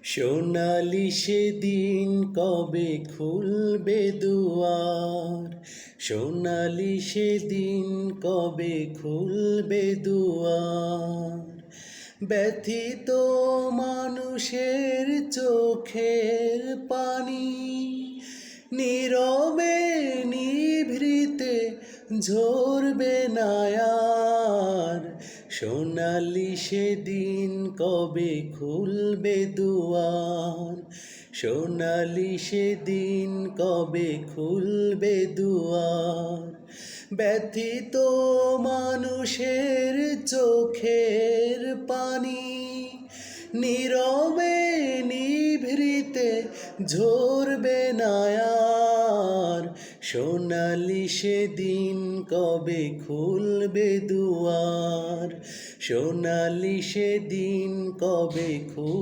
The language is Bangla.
সোনালি সেদিন কবে খুলবে দুয়ার, সোনালি সেদিন কবে খুলবে দুয়ার। ব্যথিত মানুষের চোখের পানি নীরবে নিভৃতে ঝরবে না আর। সোনালি সেদিন কবে খুলবে দুয়ার, সোনালি সেদিন কবে খুলবে দুয়ার। ব্যথিত মানুষের চোখের পানি নীরবে নিভৃতে ঝরবে না আর। সোনালি সেদিন কবে খুলবে দুয়ার, সোনালি সেদিন কবে